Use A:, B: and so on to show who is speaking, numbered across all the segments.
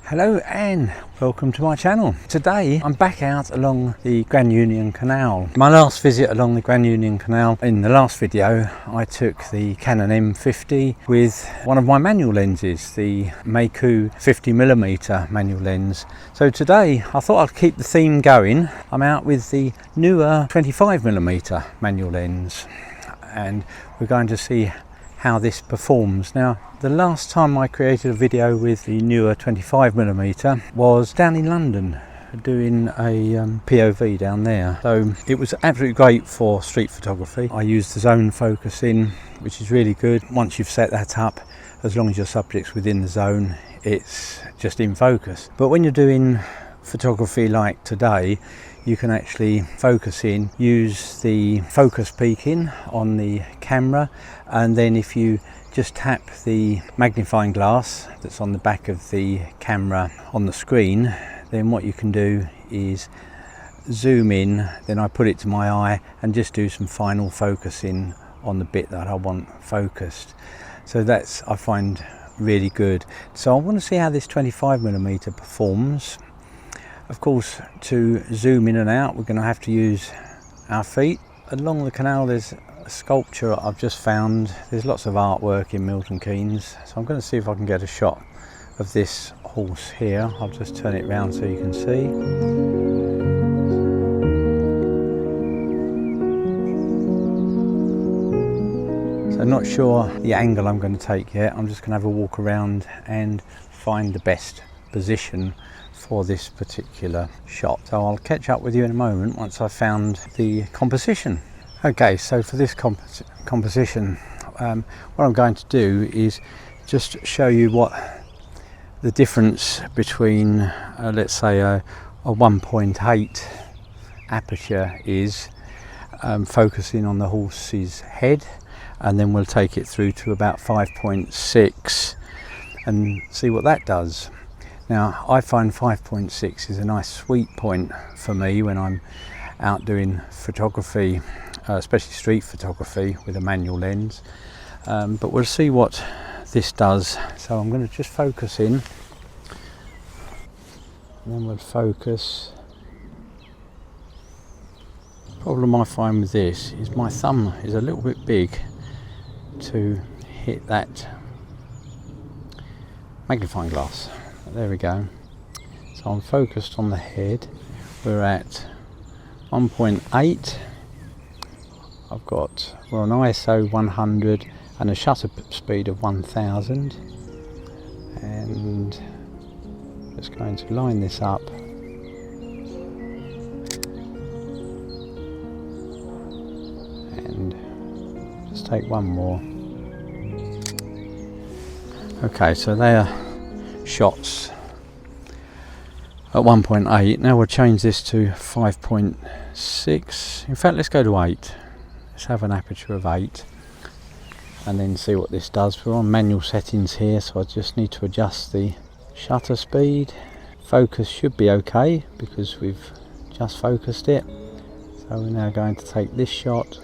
A: Hello and welcome to my channel. Today I'm back out along the Grand Union Canal. My last visit along the Grand Union Canal, in the last video I took the Canon M50 with one of my manual lenses, the M50 manual lens. So today I thought I'd keep the theme going. I'm out with the Neewer 25mm manual lens and we're going to see how this performs. Now, the last time I created a video with the Neewer 25mm was down in London doing a POV down there. So it was absolutely great for street photography. I used the zone focusing, which is really good. Once you've set that up, as long as your subject's within the zone, it's just in focus. But when you're doing photography like today, you can actually focus in, use the focus peaking on the camera, and then if you just tap the magnifying glass that's on the back of the camera on the screen, then what you can do is zoom in, then I put it to my eye and just do some final focusing on the bit that I want focused. So that's, I find, really good. So I want to see how this 25mm performs. Of course, to zoom in and out, we're going to have to use our feet. Along the canal there's a sculpture I've just found. There's lots of artwork in Milton Keynes, so I'm going to see if I can get a shot of this horse here. I'll just turn it round so you can see. So I'm not sure the angle I'm going to take yet. I'm just going to have a walk around and find the best position for this particular shot. So I'll catch up with you in a moment once I've found the composition. Okay, so for this composition, what I'm going to do is just show you what the difference between let's say a 1.8 aperture is, focusing on the horse's head, and then we'll take it through to about 5.6 and see what that does. Now, I find 5.6 is a nice sweet point for me when I'm out doing photography, especially street photography with a manual lens. But we'll see what this does. So I'm going to just focus in, and then we'll focus. The problem I find with this is my thumb is a little bit big to hit that magnifying glass. There we go. So I'm focused on the head. We're at 1.8. We're on ISO 100 and a shutter speed of 1000. And just going to line this up. And just take one more. Okay, so they are shots at 1.8. Now we'll change this to 5.6. In fact, let's go to 8. Let's have an aperture of 8 and then see what this does. We're on manual settings here, so I just need to adjust the shutter speed. Focus should be okay because we've just focused it. So we're now going to take this shot,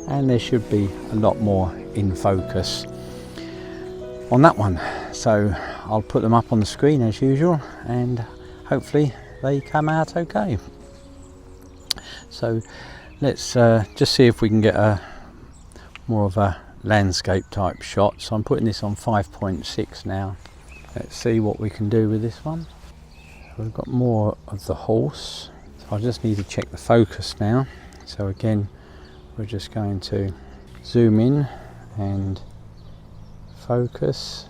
A: and there should be a lot more in focus on that one. So I'll put them up on the screen as usual and hopefully they come out okay. So let's just see if we can get a more of a landscape type shot. So I'm putting this on 5.6 now. Let's see what we can do with this one. So we've got more of the horse, so I just need to check the focus now. So again, we're just going to zoom in and focus.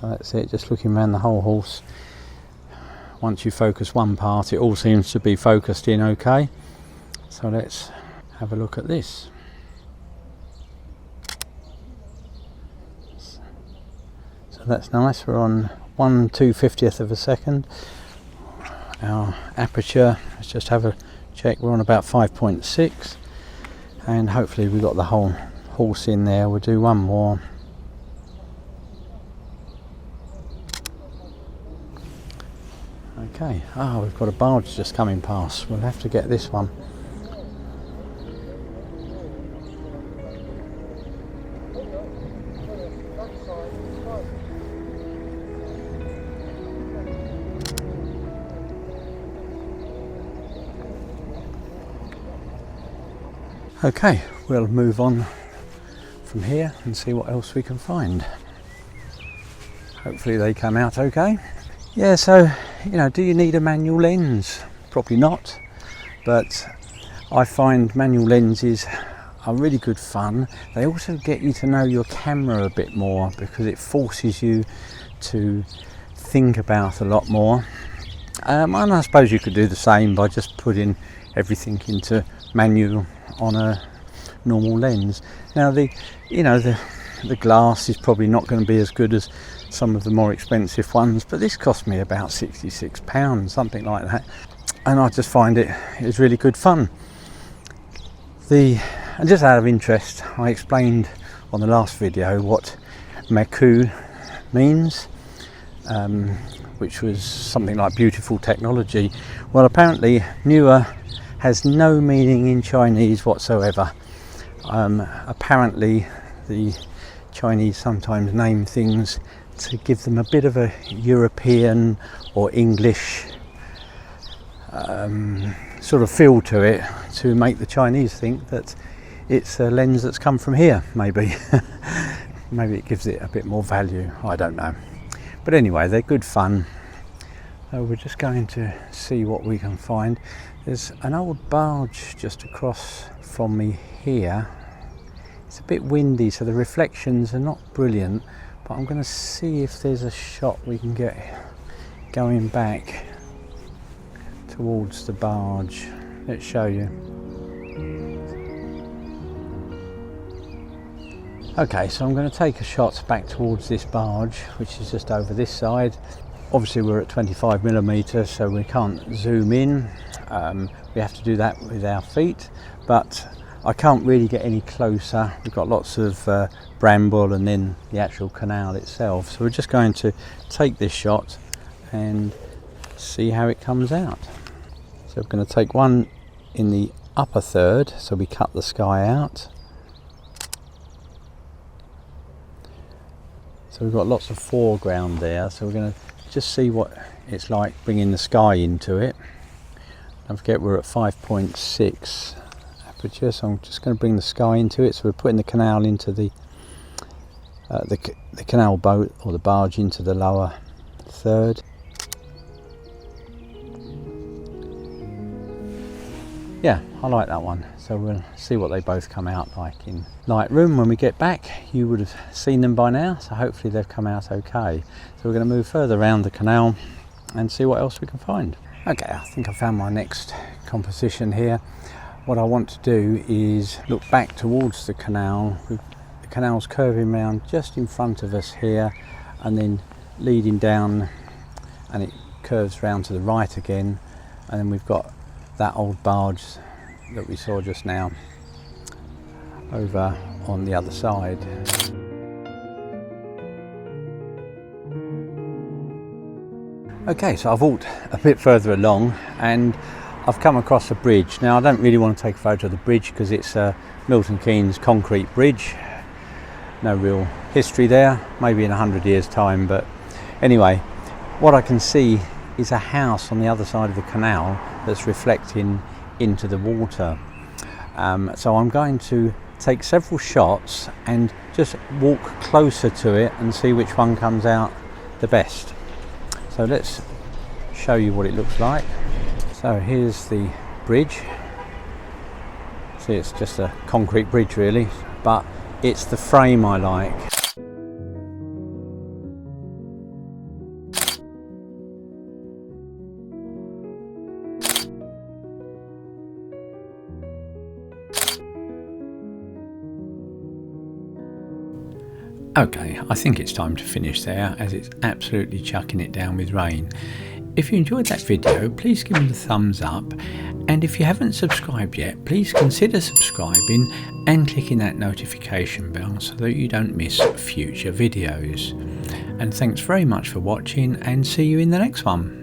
A: So that's it, just looking around the whole horse. Once you focus one part, it all seems to be focused in okay. So let's have a look at this. So that's nice. We're on 1/250th of a second. Our aperture, let's just have a check. We're on about 5.6, and hopefully we've got the whole horse in there. We'll do one more. Okay, we've got a barge just coming past. We'll have to get this one. Okay, we'll move on from here and see what else we can find. Hopefully they come out okay. Yeah, so, you know, do you need a manual lens? Probably not, but I find manual lenses are really good fun. They also get you to know your camera a bit more because it forces you to think about a lot more. And I suppose you could do the same by just putting everything into manual on a normal lens. Now the glass is probably not going to be as good as some of the more expensive ones, but this cost me about £66, something like that, and I just find it is really good fun. And just out of interest, I explained on the last video what Maku means, which was something like beautiful technology. Well, apparently Neewer has no meaning in Chinese whatsoever. Apparently the Chinese sometimes name things to give them a bit of a European or English sort of feel to it, to make the Chinese think that it's a lens that's come from here, maybe. Maybe it gives it a bit more value, I don't know. But anyway, they're good fun. So we're just going to see what we can find. There's an old barge just across from me here. It's a bit windy, so the reflections are not brilliant, but I'm going to see if there's a shot we can get going back towards the barge. Let's show you. Okay, so I'm going to take a shot back towards this barge, which is just over this side. Obviously we're at 25mm, so we can't zoom in. We have to do that with our feet, but I can't really get any closer. We've got lots of bramble and then the actual canal itself. So we're just going to take this shot and see how it comes out. So we're going to take one in the upper third, so we cut the sky out. So we've got lots of foreground there, so we're going to just see what it's like bringing the sky into it. Don't forget we're at 5.6 aperture, so I'm just going to bring the sky into it. So we're putting the canal into the canal boat or the barge into the lower third. Yeah, I like that one. So we'll see what they both come out like in Lightroom when we get back. You would have seen them by now, so hopefully they've come out okay. So we're going to move further around the canal and see what else we can find. Okay, I think I found my next composition here. What I want to do is look back towards the canal. The canal's curving round just in front of us here and then leading down, and it curves round to the right again, and then we've got that old barge that we saw just now over on the other side. Okay, so I've walked a bit further along and I've come across a bridge. Now I don't really want to take a photo of the bridge because it's a Milton Keynes concrete bridge. No real history there, maybe in 100 years time, but anyway, what I can see is a house on the other side of the canal that's reflecting into the water. So I'm going to take several shots and just walk closer to it and see which one comes out the best. So let's show you what it looks like. So here's the bridge. See, it's just a concrete bridge really, but it's the frame I like. Okay, I think it's time to finish there as it's absolutely chucking it down with rain. If you enjoyed that video, please give me the thumbs up, and if you haven't subscribed yet, please consider subscribing and clicking that notification bell so that you don't miss future videos. And thanks very much for watching, and see you in the next one.